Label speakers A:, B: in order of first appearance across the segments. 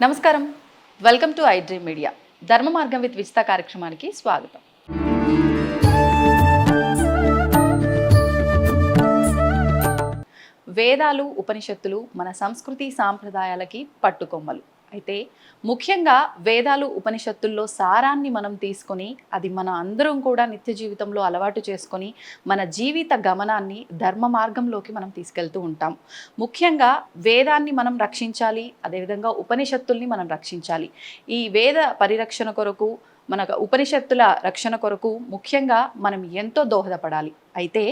A: నమస్కారం, welcome to I dream media. ధర్మ మార్గం విత్ విజిత కార్యక్రమానికి స్వాగతం. వేదాలు, ఉపనిషత్తులు మన సంస్కృతి సాంప్రదాయాలకి పట్టుకొమ్మలు. అయితే ముఖ్యంగా వేదాలు, ఉపనిషత్తుల్లో సారాన్ని మనం తీసుకొని అది మన అందరం కూడా నిత్య జీవితంలో అలవాటు చేసుకొని మన జీవిత గమనాన్ని ధర్మ మార్గంలోకి మనం తీసుకెళ్తూ ఉంటాం. ముఖ్యంగా వేదాన్ని మనం రక్షించాలి, అదేవిధంగా ఉపనిషత్తుల్ని మనం రక్షించాలి. ఈ వేద పరిరక్షణ కొరకు, మన ఉపనిషత్తుల రక్షణ కొరకు ముఖ్యంగా మనం ఎంతో దోహదపడాలి. అయితే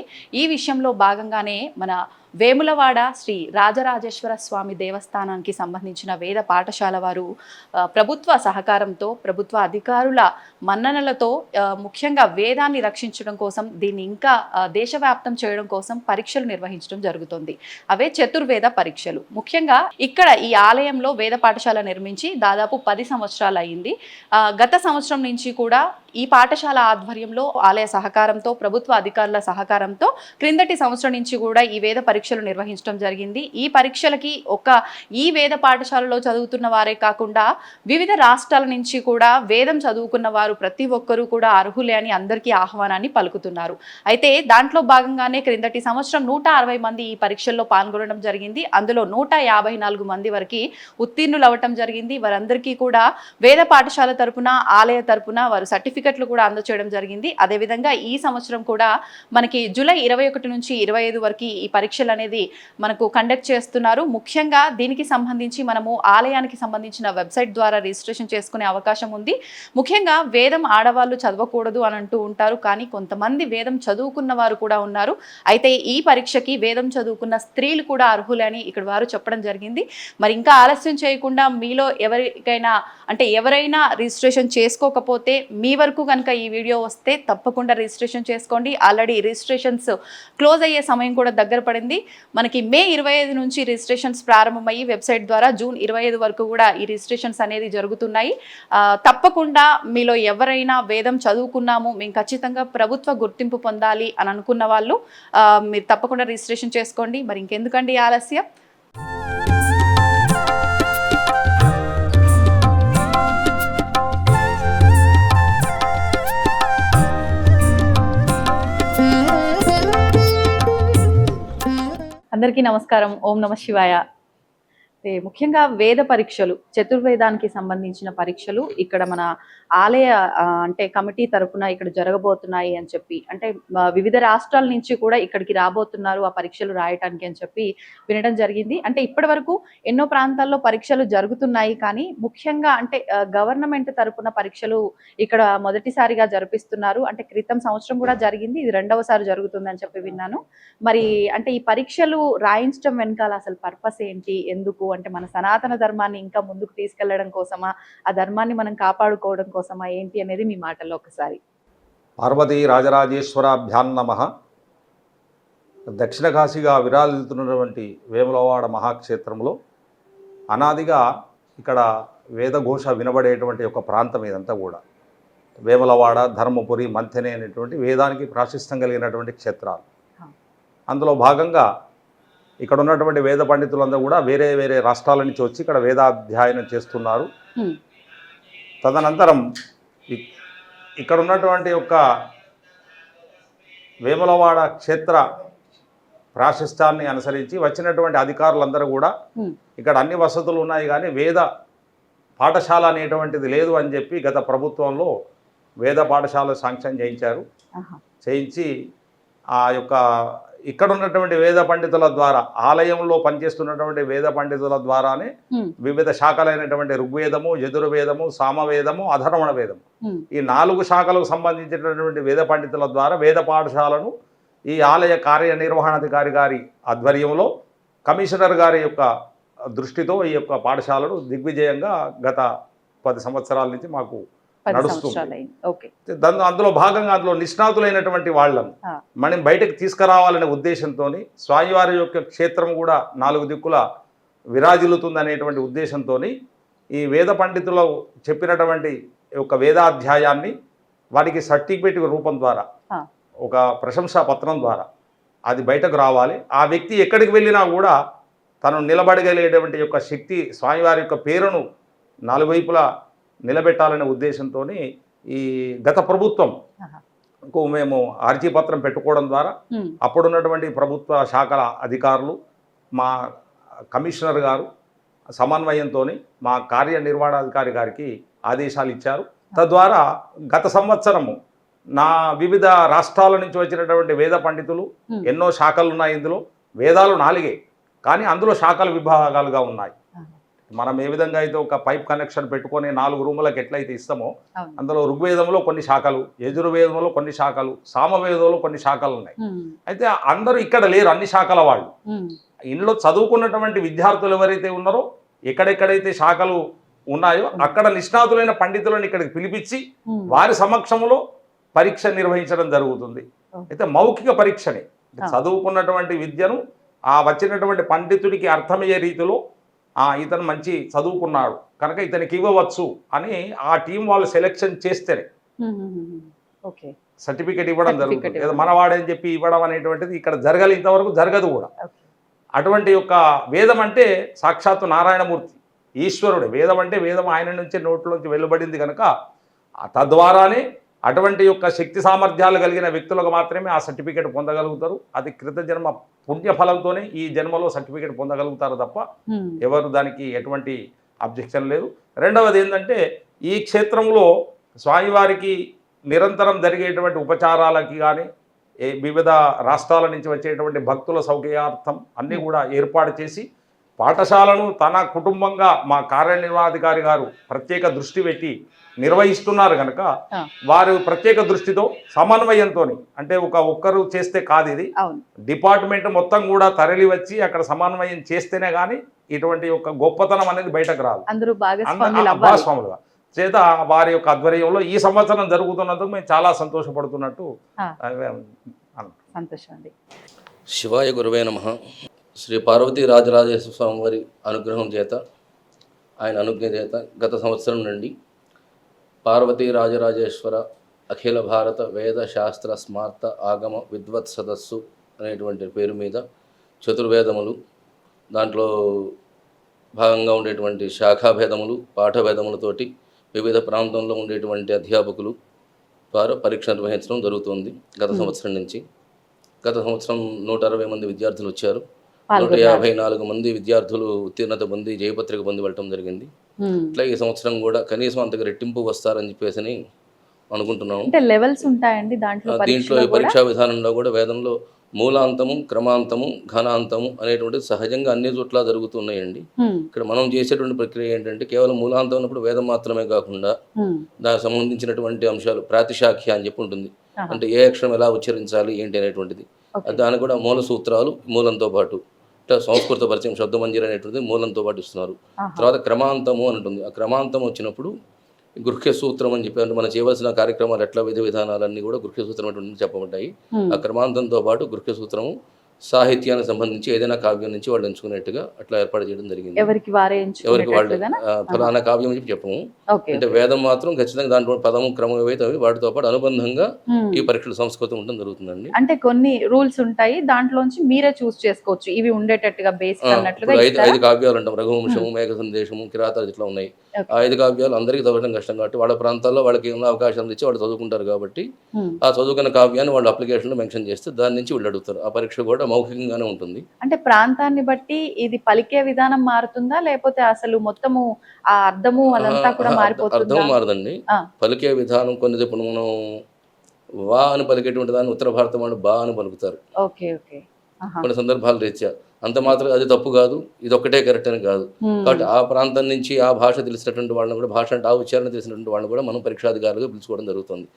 A: ఈ విషయంలో భాగంగానే మన వేములవాడ శ్రీ రాజరాజేశ్వర స్వామి దేవస్థానానికి సంబంధించిన వేద పాఠశాల వారు ప్రభుత్వ సహకారంతో, ప్రభుత్వ అధికారుల మన్ననలతో ముఖ్యంగా వేదాన్ని రక్షించడం కోసం, దీన్ని ఇంకా దేశవ్యాప్తం చేయడం కోసం పరీక్షలు నిర్వహించడం జరుగుతుంది. అవే చతుర్వేద పరీక్షలు. ముఖ్యంగా ఇక్కడ ఈ ఆలయంలో వేద పాఠశాల నిర్మించి దాదాపు 10 సంవత్సరాలు అయింది. గత సంవత్సరం నుంచి కూడా ఈ పాఠశాల ఆధ్వర్యంలో ఆలయ సహకారంతో, ప్రభుత్వ అధికారుల సహకారంతో క్రిందటి సంవత్సరం నుంచి కూడా ఈ వేద పరీక్షలు నిర్వహించడం జరిగింది. ఈ పరీక్షలకి ఈ వేద పాఠశాలలో చదువుతున్న వారే కాకుండా వివిధ రాష్ట్రాల నుంచి కూడా వేదం చదువుకున్న వారు ప్రతి ఒక్కరూ కూడా అర్హులే అని అందరికీ ఆహ్వానాన్ని పలుకుతున్నారు. అయితే దాంట్లో భాగంగానే క్రిందటి సంవత్సరం 160 మంది ఈ పరీక్షల్లో పాల్గొనడం జరిగింది. అందులో 154 మంది వరకు ఉత్తీర్ణులు అవ్వటం జరిగింది. వారందరికీ కూడా వేద పాఠశాల తరపున, ఆలయ తరపున వారు సర్టిఫికెట్లు కూడా అందచేయడం జరిగింది. అదేవిధంగా ఈ సంవత్సరం కూడా మనకి జూలై 21 నుంచి 25 వరకు ఈ పరీక్షలు అనేది మనకు కండక్ట్ చేస్తున్నారు. ముఖ్యంగా దీనికి సంబంధించి మనము ఆలయానికి సంబంధించిన వెబ్సైట్ ద్వారా రిజిస్ట్రేషన్ చేసుకునే అవకాశం ఉంది. ముఖ్యంగా వేదం ఆడవాళ్ళు చదవకూడదు అని అంటూ ఉంటారు, కానీ కొంతమంది వేదం చదువుకున్న వారు కూడా ఉన్నారు. అయితే ఈ పరీక్షకి వేదం చదువుకున్న స్త్రీలు కూడా అర్హులని ఇక్కడ వారు చెప్పడం జరిగింది. మరి ఇంకా ఆలస్యం చేయకుండా మీలో ఎవరైనా రిజిస్ట్రేషన్ చేసుకోకపోతే మీ వరకు కనుక ఈ వీడియో వస్తే తప్పకుండా రిజిస్ట్రేషన్ చేసుకోండి. ఆల్రెడీ రిజిస్ట్రేషన్స్ క్లోజ్ అయ్యే సమయం కూడా దగ్గర పడింది. మనకి మే 25 నుంచి రిజిస్ట్రేషన్స్ ప్రారంభమయ్యి వెబ్సైట్ ద్వారా జూన్ 25 వరకు కూడా ఈ రిజిస్ట్రేషన్స్ అనేది జరుగుతున్నాయి. తప్పకుండా మీలో ఎవరైనా వేదం చదువుకున్నాము, మేము ఖచ్చితంగా ప్రభుత్వ గుర్తింపు పొందాలి అని అనుకున్న వాళ్ళు మీరు తప్పకుండా రిజిస్ట్రేషన్ చేసుకోండి. మరి ఇంకెందుకండి ఆలస్యం? అందరికీ నమస్కారం. ఓం నమ శివాయ. ముఖ్యంగా వేద పరీక్షలు, చతుర్వేదానికి సంబంధించిన పరీక్షలు ఇక్కడ మన ఆలయ కమిటీ తరపున ఇక్కడ జరగబోతున్నాయి అని చెప్పి, వివిధ రాష్ట్రాల నుంచి కూడా ఇక్కడికి రాబోతున్నారు ఆ పరీక్షలు రాయటానికి అని చెప్పి వినడం జరిగింది. ఇప్పటి వరకు ఎన్నో ప్రాంతాల్లో పరీక్షలు జరుగుతున్నాయి, కానీ ముఖ్యంగా గవర్నమెంట్ తరపున పరీక్షలు ఇక్కడ మొదటిసారిగా జరిపిస్తున్నారు. క్రితం సంవత్సరం కూడా జరిగింది, ఇది 2వసారి జరుగుతుంది అని చెప్పి విన్నాను. మరి ఈ పరీక్షలు రాయించడం వెనకాల అసలు పర్పస్ ఏంటి, ఎందుకు? మన సనాతన ధర్మాన్ని ఇంకా ముందుకు తీసుకెళ్లడం కోసమా, ఆ ధర్మాన్ని మనం కాపాడుకోవడం కోసమా, ఏంటి అనేది మీ మాటల్లో ఒకసారి.
B: పార్వతీ రాజరాజేశ్వరాభ్యాం నమః. దక్షిణ కాశీగా విరాజిల్లుతున్నటువంటి వేములవాడ మహాక్షేత్రంలో అనాదిగా ఇక్కడ వేదఘోష వినబడేటువంటి ఒక ప్రాంతం ఇదంతా కూడా. వేములవాడ, ధర్మపురి, మంథెనే అనేటువంటి వేదానికి ప్రాశస్త్యం కలిగినటువంటి క్షేత్రాలు. అందులో భాగంగా ఇక్కడ ఉన్నటువంటి వేద పండితులందరూ కూడా వేరే వేరే రాష్ట్రాల నుంచి వచ్చి ఇక్కడ వేదాధ్యయనం చేస్తున్నారు. తదనంతరం ఇక్కడ ఉన్నటువంటి యొక్క వేములవాడ క్షేత్ర ప్రాశస్త్యాన్ని అనుసరించి వచ్చినటువంటి అధికారులందరూ కూడా ఇక్కడ అన్ని వసతులు ఉన్నాయి, కానీ వేద పాఠశాల అనేటువంటిది లేదు అని చెప్పి గత ప్రభుత్వంలో వేద పాఠశాల శాంక్షన్ చేయించి ఆ యొక్క ఇక్కడ ఉన్నటువంటి వేద పండితుల ద్వారా, ఆలయంలో పనిచేస్తున్నటువంటి వేద పండితుల ద్వారానే వివిధ శాఖలైనటువంటి ఋగ్వేదము, యజుర్వేదము, సామవేదము, అధర్వణ వేదము, ఈ 4 శాఖలకు సంబంధించినటువంటి వేద పండితుల ద్వారా వేద పాఠశాలను ఈ ఆలయ కార్యనిర్వహణాధికారి గారి ఆధ్వర్యంలో కమిషనర్ గారి యొక్క దృష్టితో ఈ యొక్క పాఠశాలను దిగ్విజయంగా గత 10 సంవత్సరాల నుంచి మాకు నడుస్తుంది. అందులో భాగంగా అందులో నిష్ణాతులైనటువంటి వాళ్ళను మనం బయటకు తీసుకురావాలనే ఉద్దేశంతో స్వామివారి యొక్క క్షేత్రం కూడా 4 దిక్కుల విరాజిల్లుతుంది అనేటువంటి ఉద్దేశంతో ఈ వేద పండితులు చెప్పినటువంటి ఒక వేదాధ్యాయాన్ని వారికి సర్టిఫికేట్ రూపం ద్వారా, ఒక ప్రశంసా పత్రం ద్వారా అది బయటకు రావాలి. ఆ వ్యక్తి ఎక్కడికి వెళ్ళినా కూడా తను నిలబడగలిగేటువంటి యొక్క శక్తి స్వామివారి యొక్క పేరును నలువైపులా నిలబెట్టాలనే ఉద్దేశంతో ఈ గత ప్రభుత్వం
A: ఆహా.
B: మేము అర్జీ పత్రం పెట్టుకోవడం ద్వారా అప్పుడున్నటువంటి ప్రభుత్వ శాఖల అధికారులు మా కమిషనర్ గారు సమన్వయంతో మా కార్యనిర్వహణాధికారి గారికి ఆదేశాలు ఇచ్చారు. తద్వారా గత సంవత్సరము నా వివిధ రాష్ట్రాల నుంచి వచ్చినటువంటి వేద పండితులు ఎన్నో శాఖలు ఉన్నాయి. ఇందులో వేదాలు 4 కానీ అందులో శాఖల విభాగాలుగా ఉన్నాయి. మనం ఏ విధంగా అయితే ఒక పైప్ కనెక్షన్ పెట్టుకొని 4 రూములకు ఎట్లయితే ఇస్తామో అందులో ఋగ్వేదంలో కొన్ని శాఖలు, యజుర్వేదంలో కొన్ని శాఖలు, సామవేదంలో కొన్ని శాఖలు ఉన్నాయి. అయితే అందరూ ఇక్కడ లేరు, అన్ని శాఖల వాళ్ళు. ఇందులో చదువుకున్నటువంటి విద్యార్థులు ఎవరైతే ఉన్నారో ఎక్కడెక్కడైతే శాఖలు ఉన్నాయో అక్కడ నిష్ణాతులైన పండితులను ఇక్కడికి పిలిపించి వారి సమక్షంలో పరీక్ష నిర్వహించడం జరుగుతుంది. అయితే మౌఖిక పరీక్షనే చదువుకున్నటువంటి విద్యను ఆ వచ్చినటువంటి పండితుడికి అర్థమయ్యే రీతిలో ఇతను మంచి చదువుకున్నాడు కనుక ఇతనికి ఇవ్వవచ్చు అని ఆ టీం వాళ్ళు సెలెక్షన్ చేస్తేనే సర్టిఫికేట్ ఇవ్వడం జరుగుతుంది. లేదా మనవాడని చెప్పి ఇవ్వడం అనేటువంటిది ఇక్కడ జరగాలి, ఇంతవరకు జరగదు కూడా. అటువంటి యొక్క వేదం అంటే సాక్షాత్తు నారాయణమూర్తి ఈశ్వరుడు. వేదం అంటే వేదం ఆయన నుంచి నోట్లోంచి వెలువడింది కనుక తద్వారానే అటువంటి యొక్క శక్తి సామర్థ్యాలు కలిగిన వ్యక్తులకు మాత్రమే ఆ సర్టిఫికేట్ పొందగలుగుతారు. అది కృతజన్మ పుణ్యఫలంతోనే ఈ జన్మలో సర్టిఫికేట్ పొందగలుగుతారు తప్ప ఎవరు దానికి ఎటువంటి అబ్జెక్షన్ లేదు. రెండవది ఏంటంటే ఈ క్షేత్రంలో స్వామివారికి నిరంతరం జరిగేటువంటి ఉపచారాలకి కానీ వివిధ రాష్ట్రాల నుంచి వచ్చేటువంటి భక్తుల సౌకర్యార్థం అన్నీ కూడా ఏర్పాటు చేసి పాఠశాలను తన కుటుంబంగా మా కార్యనిర్వహణాధికారి గారు ప్రత్యేక దృష్టి పెట్టి నిర్వహిస్తున్నారు కనుక వారు ప్రత్యేక దృష్టితో సమన్వయంతో, అంటే ఒక్కరు చేస్తే కాదు, ఇది డిపార్ట్మెంట్ మొత్తం కూడా తరలి వచ్చి అక్కడ సమన్వయం చేస్తేనే కానీ ఇటువంటి యొక్క గొప్పతనం అనేది బయటకు రాదు. భాగస్వాములుగా చేత వారి యొక్క ఆధ్వర్యంలో ఈ సంవత్సరం జరుగుతున్నందుకు మేము చాలా సంతోషపడుతున్నట్టు
A: సంతోషం అండి.
C: శివాయ గురువే నమః. శ్రీ పార్వతీ రాజరాజేశ్వర స్వామి వారి అనుగ్రహం చేత, ఆయన అనుజ్ఞ చేత గత సంవత్సరం నుండి పార్వతీ రాజరాజేశ్వర అఖిల భారత వేద శాస్త్ర స్మార్త ఆగమ విద్వత్ సదస్సు అనేటువంటి పేరు మీద చతుర్వేదములు, దాంట్లో భాగంగా ఉండేటువంటి శాఖాభేదములు, పాఠభేదములతోటి వివిధ ప్రాంతంలో ఉండేటువంటి అధ్యాపకులు ద్వారా పరీక్ష నిర్వహించడం జరుగుతుంది. గత సంవత్సరం నుంచి గత సంవత్సరం 160 మంది విద్యార్థులు వచ్చారు. 154 మంది విద్యార్థులు ఉత్తీర్ణత పొంది జయపత్రిక పొంది వెళ్ళటం జరిగింది. ఇట్లా ఈ సంవత్సరం కూడా కనీసం అంతగా రెట్టింపు వస్తారని చెప్పేసి అనుకుంటున్నాము. దీంట్లో ఈ పరీక్షా విధానంలో కూడా వేదంలో మూలాంతము, క్రమాంతము, ఘనాంతము అనేటువంటి సహజంగా అన్ని చోట్ల జరుగుతున్నాయండి. ఇక్కడ మనం చేసేటువంటి ప్రక్రియ ఏంటంటే కేవలం మూలాంతం ఉన్నప్పుడు వేదం మాత్రమే కాకుండా దానికి సంబంధించినటువంటి అంశాలు ప్రాతిశాఖ్య అని చెప్పి ఉంటుంది. అంటే ఏ అక్షరం ఎలా ఉచ్చరించాలి ఏంటి అనేటువంటిది, దానికి కూడా మూల సూత్రాలు మూలంతో పాటు, ఇట్లా సంస్కృత పరిచయం శబ్దమంజరి అనేటువంటిది మూలంతో పాటు ఇస్తున్నారు. తర్వాత క్రమాంతము అని ఉంటుంది. ఆ క్రమాంతం వచ్చినప్పుడు గృహ్య సూత్రం అని చెప్పి, అంటే మనం చేయవలసిన కార్యక్రమాలు ఎట్లా విధి విధానాలన్నీ కూడా గృహ్య సూత్రం అటువంటి చెప్పబడ్డాయి. ఆ క్రమాంతంతో పాటు గృహ్య సూత్రము సాహిత్యానికి సంబంధించి ఏదైనా కావ్యం నుంచి వాళ్ళు ఎంచుకునేట్టుగా అట్లా ఏర్పాటు చేయడం జరిగింది. ఎవరికి వాళ్ళు ఫలానా కావ్యం అని చెప్పము. అంటే వేదం మాత్రం ఖచ్చితంగా దాంట్లో పదము క్రమం ఏవైతే అవి వాటితో పాటు అనుబంధంగా ఈ పరీక్షలు సంస్కృతం ఉండడం జరుగుతుందండి.
A: అంటే కొన్ని రూల్స్ ఉంటాయి, దాంట్లోంచి మీరే చూస్ చేసుకోవచ్చు ఇవి ఉండేటట్టుగా బేసిక్ అన్నట్లుగా.
C: 5 కావ్యాలు అంటాం, రఘువంశము, మేఘ సందేశము, కిరాతాలు ఇట్లా ఉన్నాయి. ఆ 5 కావ్యాలు అందరికీ చదవడం కష్టం కాబట్టి వాళ్ళ ప్రాంతాల్లో వాళ్ళకి ఏమైనా అవకాశం ఇచ్చి వాళ్ళు చదువుకుంటారు కాబట్టి ఆ చదువుకున్న కావ్యాన్ని వాళ్ళు అప్లికేషన్లో మెన్షన్ చేస్తే దాని నుంచి వీళ్ళు అడుగుతారు. ఆ పరీక్ష కూడా మౌఖికంగానే ఉంటుంది.
A: అంటే ప్రాంతాన్ని బట్టి ఇది పలికే విధానం మారుతుందా, లేకపోతే అసలు మొత్తము ఆ అర్థము అదంతా కూడా మారిపోతుందా?
C: అర్థం మారదండి, పలికే విధానం. కొన్ని ఇప్పుడు మనం వా అని పలికేటువంటి దాన్ని ఉత్తర భారతం వాళ్ళు బా అని పలుకుతారు. కొన్ని సందర్భాలు రీత్యా అంత మాత్రం అది తప్పు కాదు, ఇది ఒక్కటే కరెక్ట్ అని కాదు. కాబట్టి ఆ ప్రాంతం నుంచి ఆ భాష తెలిసినటువంటి వాళ్ళని కూడా, భాష అంటే ఆ ఉచ్చారణ తెలిసినటువంటి వాళ్ళని కూడా మనం పరీక్షాధికారులుగా పిలుచుకోవడం జరుగుతుంది.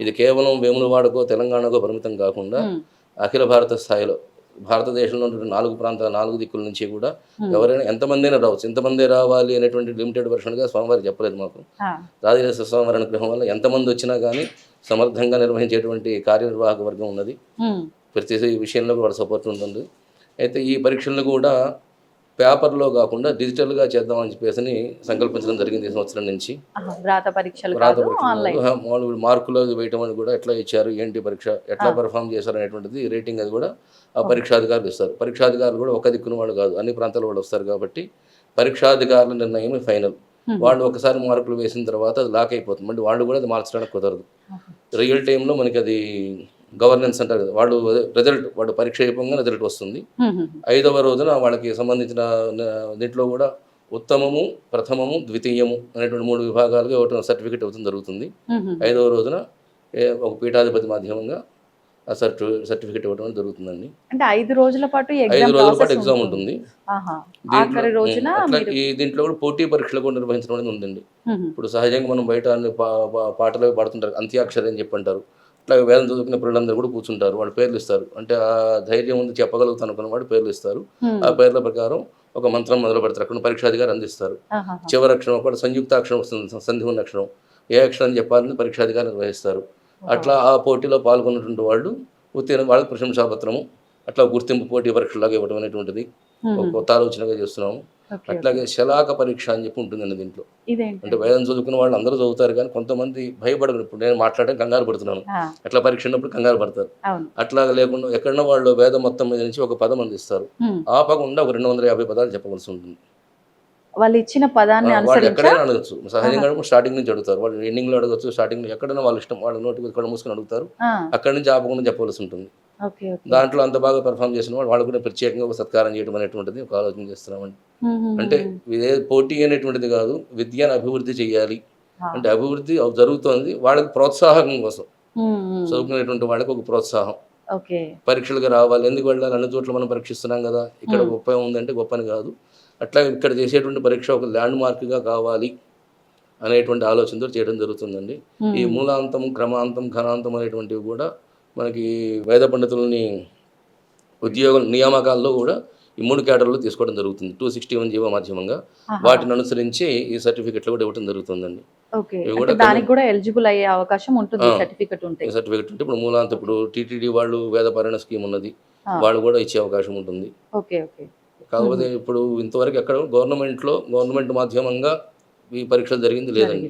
C: ఇది కేవలం వేములవాడకో తెలంగాణకో పరిమితం కాకుండా అఖిల భారత స్థాయిలో భారతదేశంలో ఉన్న 4 ప్రాంతాల 4 దిక్కుల నుంచి కూడా ఎవరైనా ఎంతమందైనా రావచ్చు. ఎంతమంది రావాలి అనేటువంటి లిమిటెడ్ వర్షన్గా స్వామివారికి చెప్పలేదు. మాకు రాజరాజేశ్వర స్వామివారి అనుగ్రహం వల్ల ఎంతమంది వచ్చినా కానీ సమర్థంగా నిర్వహించేటువంటి కార్యనిర్వాహక వర్గం ఉన్నది. ప్రతి విషయంలో కూడా సపోర్ట్ ఉంటుంది. అయితే ఈ పరీక్షలను కూడా పేపర్లో కాకుండా డిజిటల్గా చేద్దామని చెప్పేసి సంకల్పించడం జరిగింది ఈ సంవత్సరం నుంచి.
A: వ్రాత పరీక్షలు
C: వ్రాత
A: కాదు,
C: పరీక్షలు
A: ఆన్లైన్.
C: మామూలు మార్కులు అది వేయటం అని కూడా ఎట్లా ఇచ్చారు, ఏంటి పరీక్ష ఎట్లా పెర్ఫామ్ చేశారు అనేటువంటిది రేటింగ్ అది కూడా ఆ పరీక్షాధికారులు ఇస్తారు. పరీక్షాధికారులు కూడా ఒక దిక్కున వాళ్ళు కాదు, అన్ని ప్రాంతాల వాళ్ళు వస్తారు కాబట్టి పరీక్షాధికారుల నిర్ణయమే ఫైనల్. వాళ్ళు ఒకసారి మార్కులు వేసిన తర్వాత అది లాక్ అయిపోతుంది, మళ్ళీ వాళ్ళు కూడా అది మార్చడానికి కుదరదు. రియల్ టైంలో మనకి అది గవర్నెన్స్ అంటారు కదా, వాళ్ళు రిజల్ట్ వాడు పరీక్ష అయిపోగానే రిజల్ట్ వస్తుంది. 5వ రోజున వాళ్ళకి సంబంధించిన దీంట్లో కూడా ఉత్తమము, ప్రథమము, ద్వితీయము అనేటువంటి 3 విభాగాలుగా ఒకటి సర్టిఫికేట్ అవుతుంది జరుగుతుంది. 5వ రోజున ఒక పీఠాధిపతి మాధ్యమంగా ఆ సర్టిఫికేట్ ఇవ్వడం జరుగుతుందండి.
A: అంటే 5 రోజుల పాటు
C: 5 రోజుల పాటు ఎగ్జామ్ ఉంటుంది.
A: ఆఖరి రోజున
C: ఈ దీంట్లో కూడా పోటీ పరీక్షలు కూడా నిర్వహించడం అనేది ఉందండి. ఇప్పుడు సహజంగా మనం బయట అన్ని పాటలు పాడుతుంటారు, అంత్యాక్షరి అని చెప్పి అంటారు. అట్లా వేదం చదువుకునే పిల్లలందరూ కూడా కూర్చుంటారు, వాళ్ళు పేర్లు ఇస్తారు. అంటే ఆ ధైర్యం ఉంది చెప్పగలుగుతాను అనుకున్న వాడు పేర్లు ఇస్తారు. ఆ పేర్ల ప్రకారం ఒక మంత్రం మొదలు పెడతారు, అక్కడ పరీక్షాధికారి అందిస్తారు. చివరి అక్షరం ఒకటి సంయుక్తాక్షరం వస్తుంది, సంధి ఉన్న అక్షరం, ఏ అక్షరం చెప్పాలని పరీక్షాధికారి నిర్వహిస్తారు. అట్లా ఆ పోటీలో పాల్గొన్నటువంటి వాళ్ళు ఉత్తీర్ణ వాళ్ళకి ప్రశంసాపత్రము, అట్లా గుర్తింపు పోటీ పరీక్షలాగా ఇవ్వడం అనేటువంటిది ఒక కొత్త ఆలోచనగా చేస్తున్నాము. అట్లాగే శలాక పరీక్ష అని చెప్పి ఉంటుందండి దీంట్లో. అంటే వేదం చదువుకున్న వాళ్ళు అందరూ చదువుతారు, కానీ కొంతమంది భయపడరు. ఇప్పుడు నేను మాట్లాడడం కంగారు పడుతున్నాను, అట్లా పరీక్ష ఉన్నప్పుడు కంగారు పడతారు. అట్లా లేకుండా ఎక్కడన్నా వాళ్ళు వేదం మొత్తం మీద నుంచి ఒక పదం అందిస్తారు, ఆపకుండా ఒక 250 పదాలు చెప్పవలసి ఉంటుంది.
A: వాళ్ళు ఇచ్చిన పదాన్ని
C: వాళ్ళు ఎక్కడైనా అడగచ్చు, సహజంగా స్టార్టింగ్ నుంచి అడుగుతారు, వాళ్ళు ఎండింగ్ లో అడగచ్చు, స్టార్టింగ్ ఎక్కడైనా వాళ్ళ ఇష్టం, వాళ్ళ నోటికి ఇక్కడ మూసుకొని అడుగుతారు, అక్కడి నుంచి ఆపకుండా చెప్పవలసి ఉంటుంది. దాంట్లో అంత బాగా పెర్ఫామ్ చేసిన వాళ్ళు కూడా ప్రత్యేకంగా ఒక సత్కారం చేయడం అనేటువంటిది ఒక ఆలోచన చేస్తున్నామండి. అంటే ఇదే పోటీ అనేటువంటిది కాదు, విద్యను అభివృద్ధి చేయాలి అంటే అభివృద్ధి జరుగుతోంది, వాళ్ళకి ప్రోత్సాహం కోసం, చదువుకునేటువంటి వాళ్ళకి ఒక ప్రోత్సాహం, పరీక్షలుగా రావాలి, ఎందుకు వెళ్ళాలి, అన్ని చోట్ల మనం పరీక్షిస్తున్నాం కదా, ఇక్కడ గొప్ప ఉందంటే గొప్పని కాదు, అట్లా ఇక్కడ చేసేటువంటి పరీక్ష ఒక ల్యాండ్ మార్క్గా కావాలి అనేటువంటి ఆలోచనతో చేయడం జరుగుతుందండి. ఈ మూలాంతం, క్రమాంతం, ఘనాంతం అనేటువంటివి కూడా మనకి వేద పండితులని ఉద్యోగ నియామకాల్లో కూడా ఈ 3 కేటర్లు తీసుకోవడం జరుగుతుంది. 261 జీవో మాధ్యమంగా వాటిని అనుసరించి ఈ సర్టిఫికెట్లు కూడా ఇవ్వడం జరుగుతుందండి.
A: దానికి కూడా ఎలిజిబుల్ అయ్యే అవకాశం ఉంటుంది సర్టిఫికెట్ ఉంటే.
C: ఇప్పుడు మూలాంతం, ఇప్పుడు టీటీడీ వాళ్ళు వేద పరిణ స్కీమ్ ఉన్నది, వాళ్ళు కూడా ఇచ్చే అవకాశం ఉంటుంది. కాకపోతే ఇప్పుడు ఇంతవరకు ఎక్కడ గవర్నమెంట్ మాధ్యమంగా ఈ పరీక్షలు జరిగింది లేదండి.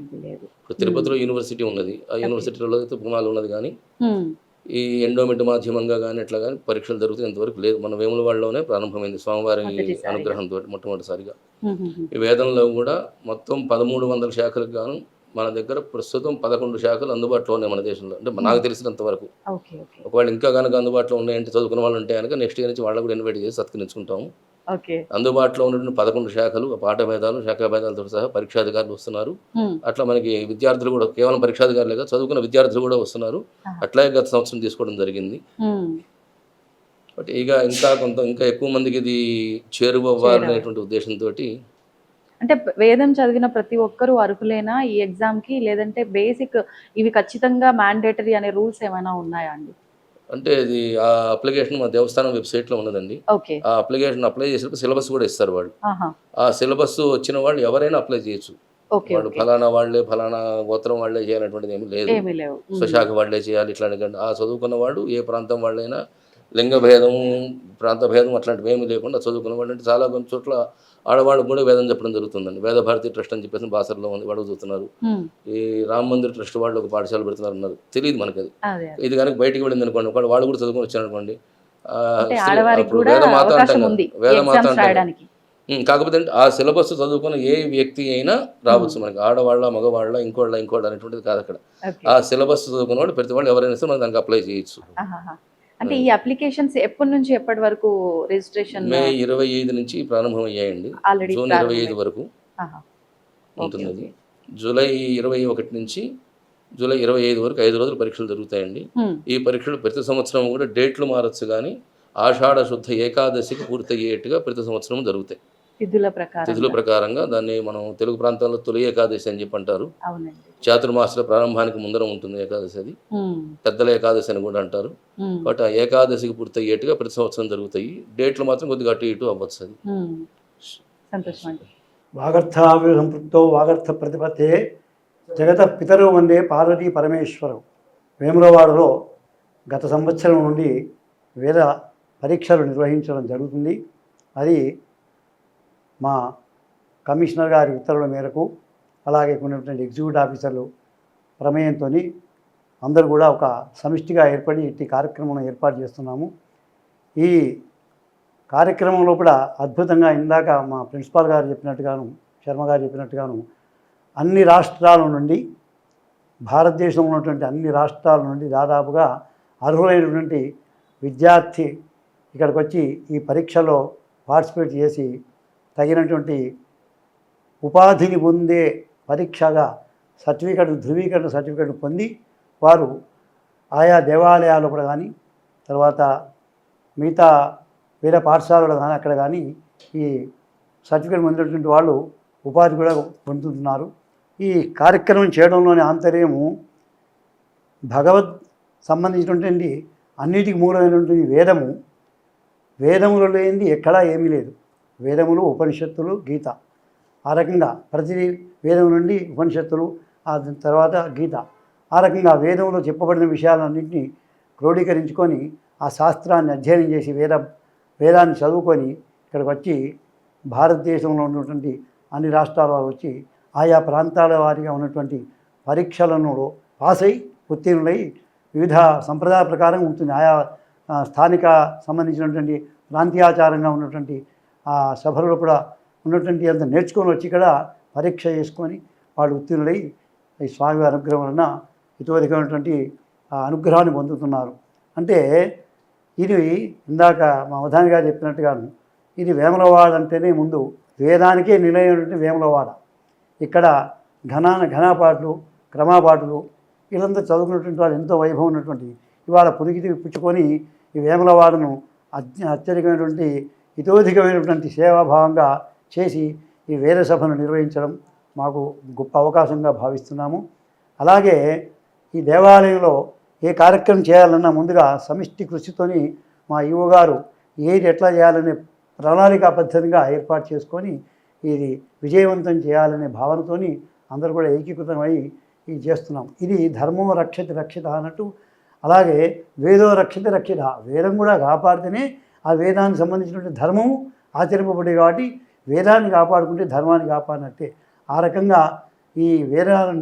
C: ఇప్పుడు తిరుపతిలో యూనివర్సిటీ ఉన్నది, ఆ యూనివర్సిటీలో అయితే పునాలు ఉన్నది, కానీ ఈ ఎండోమెంట్ మాధ్యమంగా కానీ ఎట్లా కానీ పరీక్షలు జరుగుతాయి ఇంతవరకు లేదు. మన వేములవాడలోనే ప్రారంభమైంది స్వామివారి అనుగ్రహంతో మొట్టమొదటిసారిగా. ఈ వేదంలో కూడా మొత్తం 1300 శాఖలకు గాను మన దగ్గర ప్రస్తుతం 11 శాఖలు అందుబాటులో ఉన్నాయి మన దేశంలో, అంటే నాకు తెలిసినంత వరకు. ఒకవేళ ఇంకా కనుక అందుబాటులో ఉన్నాయంటే చదువుకున్న వాళ్ళు ఉంటే కనుక నెక్స్ట్ ఇయర్ నుంచి వాళ్ళకు కూడా ఇన్వైట్ చేసి సత్కరించుకుంటాము. అందుబాటులో ఉన్నటువంటి 11 శాఖలు, పాఠ భేదాలు, శాఖా భేదాలతో సహా పరీక్షాధికారులు వస్తున్నారు. అట్లా మనకి విద్యార్థులు కూడా కేవలం పరీక్షాధికారులుగా చదువుకున్న విద్యార్థులు కూడా వస్తున్నారు. అట్లాగే గత సంవత్సరం తీసుకోవడం జరిగింది. బట్ ఇక ఇంకా ఎక్కువ మందికి ఇది చేరువవ్వాలనేటువంటి ఉద్దేశంతో.
A: అంటే వేదం చదివిన ప్రతి ఒక్కరూ అర్హులేనా ఈ ఎగ్జామ్ కి, లేదంటే బేసిక్ ఇవి ఖచ్చితంగా మ్యాండేటరీ అనే రూల్స్ ఏమైనా ఉన్నాయా అండి?
C: అంటే ఇది ఆ అప్లికేషన్ మా దేవస్థానం వెబ్సైట్లో ఉన్నదండి. ఆ అప్లికేషన్ అప్లై చేసినప్పుడు సిలబస్ కూడా ఇస్తారు వాళ్ళు. ఆ సిలబస్ వచ్చిన వాళ్ళు ఎవరైనా అప్లై చేయొచ్చు. వాళ్ళు ఫలానా వాళ్ళే, ఫలానా గోత్రం వాళ్ళే చేయాలనేటువంటిది ఏమీ లేదు, స్వశాఖ వాళ్ళే చేయాలి ఇట్లాంటి. ఆ చదువుకున్న వాళ్ళు ఏ ప్రాంతం వాళ్ళైనా, లింగ భేదం, ప్రాంత భేదం అట్లాంటివి ఏమీ లేకుండా చదువుకున్న వాళ్ళు. అంటే చాలా కొన్ని చోట్ల ఆడవాళ్ళకు కూడా వేదం చెప్పడం జరుగుతుందండి. వేద భారతి ట్రస్ట్ అని చెప్పేసి బాసర్లో ఉంది, వాళ్ళు చదువుతున్నారు. ఈ రామ మందిర్ ట్రస్ట్ వాళ్ళు ఒక పాఠశాల పెడుతున్నారు అన్నారు, తెలియదు మనకి అది. ఇది కనుక బయటికి వెళ్ళింది అనుకోండి, ఒకవేళ వాళ్ళు కూడా చదువుకొని వచ్చారు అనుకోండి, వేదమాత అంటాం కదా, వేదమాత అంటాం. కాకపోతే ఆ సిలబస్ చదువుకున్న ఏ వ్యక్తి అయినా రావచ్చు మనకి, ఆడవాళ్ళ, మగవాళ్ళ, ఇంకోళ్ళ అనేటువంటిది కాదు అక్కడ. ఆ సిలబస్ చదువుకున్న వాళ్ళు ప్రతి వాళ్ళు ఎవరైనా సరే మనం దానికి అప్లై చేయొచ్చు.
A: అంటే ఈ అప్లికేషన్స్ ఎప్పటి నుంచి ఎప్పటి వరకు రిజిస్ట్రేషన్?
C: మే 25 నుంచి ప్రారంభం అయ్యాయండి, జూన్ 25 వరకు ఉంటుంది. జూలై 21 నుంచి జూలై 25 వరకు 5 రోజులు పరీక్షలు జరుగుతాయండి. ఈ పరీక్షలు ప్రతి సంవత్సరం కూడా డేట్లు మారచ్చు, కానీ ఆషాఢ శుద్ధ ఏకాదశికి పూర్తయ్యేట్టుగా ప్రతి సంవత్సరం జరుగుతాయి తిథుల ప్రకారంగా. దాన్ని మనం తెలుగు ప్రాంతాల్లో తొలి ఏకాదశి అని చెప్పి అంటారు. చాతుర్మాస ప్రారంభానికి ముందర ఉంటుంది ఏకాదశి, అది పెద్దల ఏకాదశి అని కూడా అంటారు. బట్ ఆ ఏకాదశికి పూర్తయ్యేట్టుగా ప్రతి సంవత్సరం జరుగుతాయి. డేట్లు మాత్రం కొద్దిగా అటు ఇటు అవ్వచ్చు. అది
D: వాగర్థావి సంపృక్తో వాగర్థ ప్రతిపత్తే జగత పితరు వందే పార్వతీ పరమేశ్వరం. వేములవాడలో గత సంవత్సరం నుండి వేద పరీక్షలు నిర్వహించడం జరుగుతుంది. అది మా కమిషనర్ గారి ఉత్తర్వుల మేరకు అలాగే ఉన్నటువంటి ఎగ్జిక్యూటివ్ ఆఫీసర్లు ప్రమేయంతో అందరూ కూడా ఒక సమిష్టిగా ఏర్పడి ఇట్టి కార్యక్రమం ఏర్పాటు చేస్తున్నాము. ఈ కార్యక్రమంలో కూడా అద్భుతంగా ఇందాక మా ప్రిన్సిపాల్ గారు చెప్పినట్టుగాను, శర్మ గారు చెప్పినట్టుగాను, అన్ని రాష్ట్రాల నుండి, భారతదేశంలో ఉన్నటువంటి అన్ని రాష్ట్రాల నుండి దాదాపుగా అర్హులైనటువంటి విద్యార్థి ఇక్కడికి వచ్చి ఈ పరీక్షలో పార్టిసిపేట్ చేసి తగినటువంటి ఉపాధిని పొందే పరీక్షగా ధృవీకరణ సర్టిఫికెట్ పొంది వారు ఆయా దేవాలయాలు కూడా కానీ, తర్వాత మిగతా వేరే పాఠశాలలో కానీ అక్కడ కానీ ఈ సర్టిఫికెట్ పొందినటువంటి వాళ్ళు ఉపాధి కూడా పొందుతున్నారు. ఈ కార్యక్రమం చేయడంలోని ఆంతర్యము భగవద్ సంబంధించినటువంటి అన్నిటికీ మూలమైనటువంటి వేదములు లేనిది ఎక్కడా ఏమీ లేదు. వేదములు, ఉపనిషత్తులు, గీత, ఆ రకంగా ప్రతి వేదం నుండి ఉపనిషత్తులు, ఆ తర్వాత గీత, ఆ రకంగా వేదంలో చెప్పబడిన విషయాలన్నింటినీ క్రోడీకరించుకొని ఆ శాస్త్రాన్ని అధ్యయనం చేసి వేదాన్ని చదువుకొని ఇక్కడికి వచ్చి భారతదేశంలో ఉన్నటువంటి అన్ని రాష్ట్రాల వారు వచ్చి ఆయా ప్రాంతాల వారిగా ఉన్నటువంటి పరీక్షలను పాస్ అయి ఉత్తీర్ణులై వివిధ సంప్రదాయ ప్రకారం ఉంటుంది. ఆయా స్థానిక సంబంధించినటువంటి ప్రాంతీయాచారంగా ఉన్నటువంటి ఆ సభలో కూడా ఉన్నటువంటి అంత నేర్చుకొని వచ్చి ఇక్కడ పరీక్ష చేసుకొని వాళ్ళు ఉత్తీర్ణులై ఈ స్వామి అనుగ్రహం వలన ఇతోధికమైనటువంటి అనుగ్రహాన్ని పొందుతున్నారు. అంటే ఇది ఇందాక మా అవధాని గారు చెప్పినట్టుగాను ఇది వేములవాడ అంటేనే ముందు వేదానికే నిలయమైనటువంటి వేములవాడ. ఇక్కడ ఘనాపాటలు, క్రమాపాటలు వీళ్ళంతా చదువుకున్నటువంటి వాళ్ళు ఎంతో వైభవం ఉన్నటువంటి ఇవాళ పురిగితి పుచ్చుకొని ఈ వేములవాడను అత్యధికమైనటువంటి ఇతోధికమైనటువంటి సేవాభావంగా చేసి ఈ వేద సభను నిర్వహించడం మాకు గొప్ప అవకాశంగా భావిస్తున్నాము. అలాగే ఈ దేవాలయంలో ఏ కార్యక్రమం చేయాలన్నా ముందుగా సమిష్టి కృషితోని మా ఈవో గారు ఏది ఎట్లా చేయాలనే ప్రణాళికా పద్ధతిగా ఏర్పాటు చేసుకొని ఇది విజయవంతం చేయాలనే భావనతోని అందరూ కూడా ఏకీకృతమై ఇది చేస్తున్నాం. ఇది ధర్మో రక్షతి రక్షిత అన్నట్టు, అలాగే వేదో రక్షిత రక్షిత, వేదం కూడా కాపాడితేనే ఆ వేదానికి సంబంధించినటువంటి ధర్మము ఆచరింపబడే కాబట్టి వేదాన్ని కాపాడుకుంటే ధర్మాన్ని కాపాడినట్టే. ఆ రకంగా ఈ వేదాలను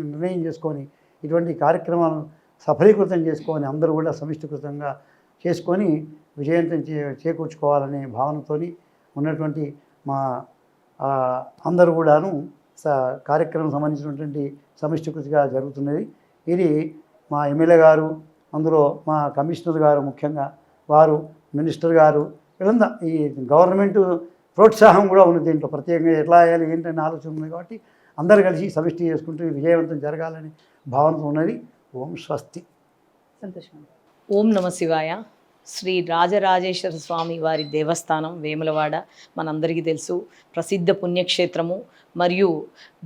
D: నిర్ణయం చేసుకొని ఇటువంటి కార్యక్రమాలను సఫలీకృతం చేసుకొని అందరూ కూడా సమిష్టికృతంగా చేసుకొని విజయవంతం చేకూర్చుకోవాలనే భావనతో ఉన్నటువంటి మా అందరూ కూడాను కార్యక్రమం సంబంధించినటువంటి సమిష్టికృతిగా జరుగుతున్నది. ఇది మా ఎమ్మెల్యే గారు, అందులో మా కమిషనర్ గారు, ముఖ్యంగా వారు, మినిస్టర్ గారు, వీళ్ళంతా ఈ గవర్నమెంట్ ప్రోత్సాహం కూడా ఉన్నది. దీంట్లో ప్రత్యేకంగా ఎట్లా చేయాలి ఏంటనే ఆలోచన ఉంది కాబట్టి అందరూ కలిసి సమిష్టి చేసుకుంటూ విజయవంతం జరగాలని భావనతో ఉన్నది. ఓం స్వస్తి.
A: సంతోషం.
E: ఓం నమ శివాయ. శ్రీ రాజరాజేశ్వర స్వామి వారి దేవస్థానం వేములవాడ మనందరికీ తెలుసు, ప్రసిద్ధ పుణ్యక్షేత్రము మరియు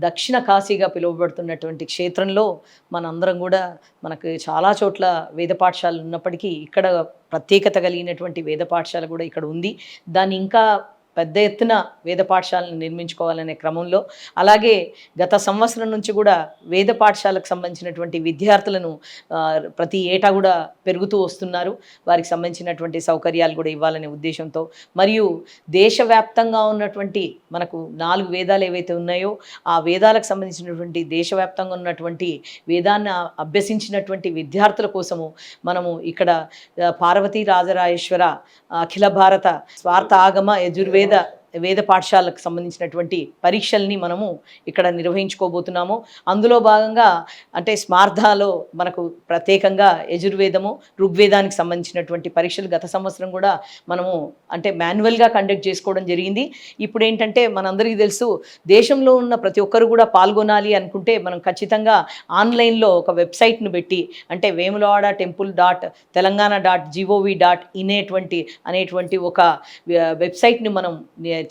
E: దక్షిణ కాశీగా పిలువబడుతున్నటువంటి క్షేత్రంలో మనందరం కూడా మనకు చాలా చోట్ల వేద పాఠశాలలు ఉన్నప్పటికీ ఇక్కడ ప్రత్యేకత కలిగినటువంటి వేద పాఠశాల కూడా ఇక్కడ ఉంది. దాన్ని ఇంకా పెద్ద ఎత్తున వేద పాఠశాలను నిర్మించుకోవాలనే క్రమంలో, అలాగే గత సంవత్సరం నుంచి కూడా వేద పాఠశాలకు సంబంధించినటువంటి విద్యార్థులను ప్రతి ఏటా కూడా పెరుగుతూ వస్తున్నారు. వారికి సంబంధించినటువంటి సౌకర్యాలు కూడా ఇవ్వాలనే ఉద్దేశంతో, మరియు దేశవ్యాప్తంగా ఉన్నటువంటి మనకు 4 వేదాలు ఏవైతే ఉన్నాయో ఆ వేదాలకు సంబంధించినటువంటి దేశవ్యాప్తంగా ఉన్నటువంటి వేదాన్ని అభ్యసించినటువంటి విద్యార్థుల కోసము మనము ఇక్కడ పార్వతీ రాజరాజేశ్వర అఖిల భారత స్వార్థ ఆగమ యజుర్వేద వేద పాఠశాలకు సంబంధించినటువంటి పరీక్షల్ని మనము ఇక్కడ నిర్వహించుకోబోతున్నాము. అందులో భాగంగా అంటే స్మార్థాలో మనకు ప్రత్యేకంగా యజుర్వేదము, ఋగ్వేదానికి సంబంధించినటువంటి పరీక్షలు గత సంవత్సరం కూడా మనము అంటే మాన్యువల్గా కండక్ట్ చేసుకోవడం జరిగింది. ఇప్పుడు ఏంటంటే మనందరికీ తెలుసు, దేశంలో ఉన్న ప్రతి ఒక్కరు కూడా పాల్గొనాలి అనుకుంటే మనం ఖచ్చితంగా ఆన్లైన్లో ఒక వెబ్సైట్ను పెట్టి, అంటే వేములవాడ temple.telangana.gov.in అనేటువంటి ఒక వెబ్సైట్ని మనం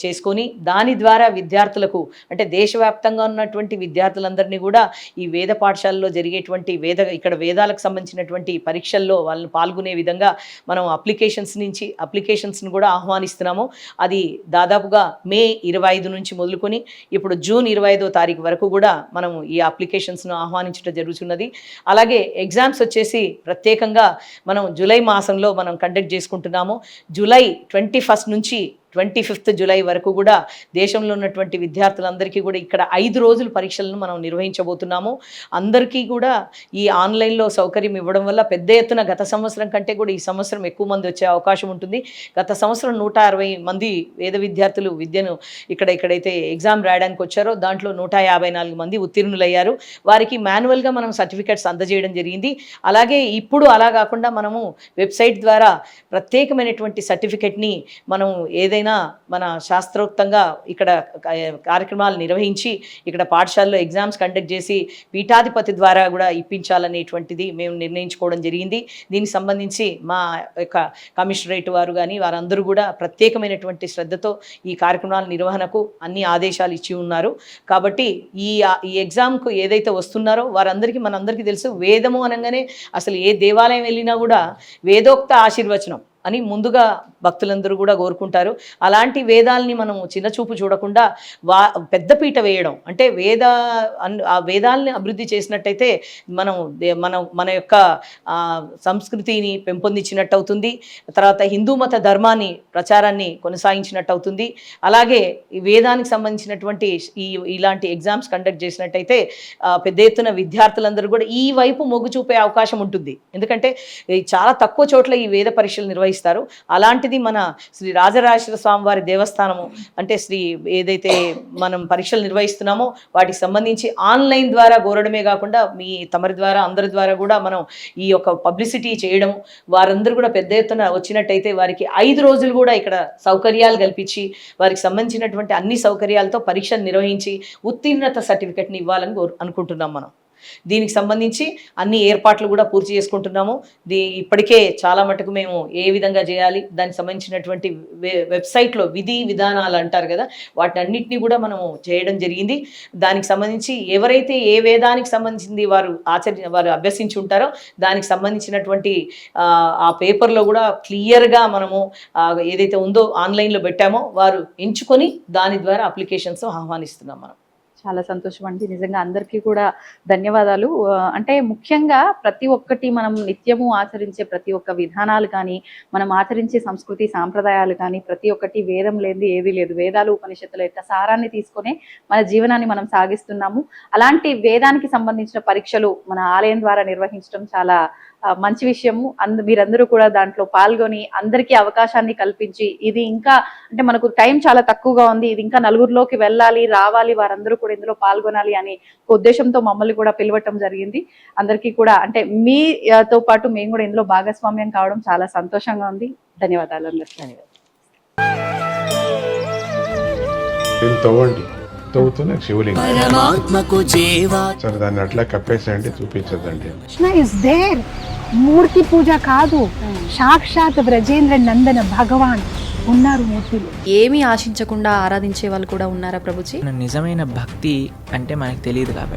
E: చేసుకొని దాని ద్వారా విద్యార్థులకు అంటే దేశవ్యాప్తంగా ఉన్నటువంటి విద్యార్థులందరినీ కూడా ఈ వేద పాఠశాలలో జరిగేటువంటి ఇక్కడ వేదాలకు సంబంధించినటువంటి పరీక్షల్లో వాళ్ళని పాల్గొనే విధంగా మనం అప్లికేషన్స్ని కూడా ఆహ్వానిస్తున్నాము. అది దాదాపుగా మే 25 నుంచి మొదలుకొని ఇప్పుడు జూన్ 25వ తారీఖు వరకు కూడా మనము ఈ అప్లికేషన్స్ను ఆహ్వానించడం జరుగుతున్నది. అలాగే ఎగ్జామ్స్ వచ్చేసి ప్రత్యేకంగా మనం జూలై మాసంలో మనం కండక్ట్ చేసుకుంటున్నాము. జూలై 21 నుంచి 25 జూలై వరకు కూడా దేశంలో ఉన్నటువంటి విద్యార్థులందరికీ కూడా ఇక్కడ 5 రోజులు పరీక్షలను మనం నిర్వహించబోతున్నాము. అందరికీ కూడా ఈ ఆన్లైన్లో సౌకర్యం ఇవ్వడం వల్ల పెద్ద ఎత్తున గత సంవత్సరం కంటే కూడా ఈ సంవత్సరం ఎక్కువ మంది వచ్చే అవకాశం ఉంటుంది. గత సంవత్సరం 160 మంది వేద విద్యార్థులు విద్యను ఎక్కడైతే ఎగ్జామ్ రాయడానికి వచ్చారో దాంట్లో 154 మంది ఉత్తీర్ణులయ్యారు. వారికి మాన్యువల్గా మనం సర్టిఫికెట్స్ అందజేయడం జరిగింది. అలాగే ఇప్పుడు అలా కాకుండా మనము వెబ్సైట్ ద్వారా ప్రత్యేకమైనటువంటి సర్టిఫికెట్ని మనం ఏదైనా మన శాస్త్రోక్తంగా ఇక్కడ కార్యక్రమాలు నిర్వహించి ఇక్కడ పాఠశాలలో ఎగ్జామ్స్ కండక్ట్ చేసి పీఠాధిపతి ద్వారా కూడా ఇప్పించాలనేటువంటిది మేము నిర్ణయించుకోవడం జరిగింది. దీనికి సంబంధించి మా యొక్క కమిషనరేట్ వారు కానీ వారందరూ కూడా ప్రత్యేకమైనటువంటి శ్రద్ధతో ఈ కార్యక్రమాల నిర్వహణకు అన్ని ఆదేశాలు ఇచ్చి ఉన్నారు. కాబట్టి ఈ ఎగ్జామ్కు ఏదైతే వస్తున్నారో వారందరికీ మనందరికీ తెలుసు, వేదము అనగానే అసలు ఏ దేవాలయం వెళ్ళినా కూడా వేదోక్త ఆశీర్వచనం అని ముందుగా భక్తులందరూ కూడా కోరుకుంటారు. అలాంటి వేదాలని మనం చిన్నచూపు చూడకుండా పెద్దపీట వేయడం అంటే ఆ వేదాలని అభివృద్ధి చేసినట్టయితే మన యొక్క సంస్కృతిని పెంపొందించినట్టు అవుతుంది. తర్వాత హిందూ మత ధర్మాన్ని ప్రచారాన్ని కొనసాగించినట్టు అవుతుంది. అలాగే ఈ వేదానికి సంబంధించినటువంటి ఇలాంటి ఎగ్జామ్స్ కండక్ట్ చేసినట్టయితే పెద్ద ఎత్తున విద్యార్థులందరూ కూడా ఈ వైపు మొగ్గు చూపే అవకాశం ఉంటుంది. ఎందుకంటే చాలా తక్కువ చోట్ల ఈ వేద పరీక్షలు నిర్వహిస్తారు. అలాంటిది మన శ్రీ రాజరాజేశ్వర స్వామి వారి దేవస్థానము అంటే ఏదైతే మనం పరీక్షలు నిర్వహిస్తున్నామో వాటికి సంబంధించి ఆన్లైన్ ద్వారా కోరడమే కాకుండా తమరి ద్వారా అందరి ద్వారా కూడా మనం ఈ యొక్క పబ్లిసిటీ చేయడం, వారందరూ కూడా పెద్ద ఎత్తున వచ్చినట్టయితే వారికి 5 రోజులు కూడా ఇక్కడ సౌకర్యాలు కల్పించి వారికి సంబంధించినటువంటి అన్ని సౌకర్యాలతో పరీక్షలు నిర్వహించి ఉత్తీర్ణత సర్టిఫికెట్ని ఇవ్వాలని అనుకుంటున్నాం మనం. దీనికి సంబంధించి అన్ని ఏర్పాట్లు కూడా పూర్తి చేసుకుంటున్నాము. ఇప్పటికే చాలా మటుకు మేము ఏ విధంగా చేయాలి దానికి సంబంధించినటువంటి వెబ్సైట్లో విధి విధానాలు అంటారు కదా, వాటిని అన్నింటినీ కూడా మనము చేయడం జరిగింది. దానికి సంబంధించి ఎవరైతే ఏ వేదానికి సంబంధించింది వారు అభ్యసించి ఉంటారో దానికి సంబంధించినటువంటి ఆ పేపర్లో కూడా క్లియర్గా మనము ఏదైతే ఉందో ఆన్లైన్లో పెట్టామో వారు ఎంచుకొని దాని ద్వారా అప్లికేషన్స్ ఆహ్వానిస్తున్నాం మనం.
A: చాలా సంతోషం అండి, నిజంగా అందరికీ కూడా ధన్యవాదాలు. అంటే ముఖ్యంగా ప్రతి ఒక్కటి మనం నిత్యము ఆచరించే ప్రతి ఒక్క విధానాలు కానీ మనం ఆచరించే సంస్కృతి సాంప్రదాయాలు కానీ ప్రతి ఒక్కటి వేదం లేనిది ఏది లేదు. వేదాలు ఉపనిషత్తుల యొక్క సారాన్ని తీసుకొని మన జీవనాన్ని మనం సాగిస్తున్నాము. అలాంటి వేదానికి సంబంధించిన పరీక్షలు మన ఆలయం ద్వారా నిర్వహించడం చాలా మంచి విషయము. మీరందరూ కూడా దాంట్లో పాల్గొని అందరికీ అవకాశాన్ని కల్పించి ఇది ఇంకా అంటే మనకు టైం చాలా తక్కువగా ఉంది, ఇది ఇంకా నలుగురిలోకి వెళ్ళాలి రావాలి, వారందరూ కూడా ఇందులో పాల్గొనాలి అనే ఉద్దేశంతో మమ్మల్ని కూడా పిలవటం జరిగింది. అందరికీ కూడా అంటే మీతో పాటు మేము కూడా ఇందులో భాగస్వామ్యం కావడం చాలా సంతోషంగా ఉంది. ధన్యవాదాలు అందరికీ.
F: తవ్వుతున్న శివలింగం సరే దాన్ని అట్లా కప్పేసేయండి, చూపించదండి.
G: కృష్ణ ఇస్ దేర్, మూర్తి పూజ కాదు, సాక్షాత్ బ్రజేంద్ర నందన భగవాన్ ఉన్నారు మూర్తిలో.
A: ఏమీ ఆశించకుండా ఆరాధించే వాళ్ళు కూడా ఉన్నారా ప్రభుజీ?
H: నిజమైన భక్తి అంటే మనకు తెలియదు కాబట్టి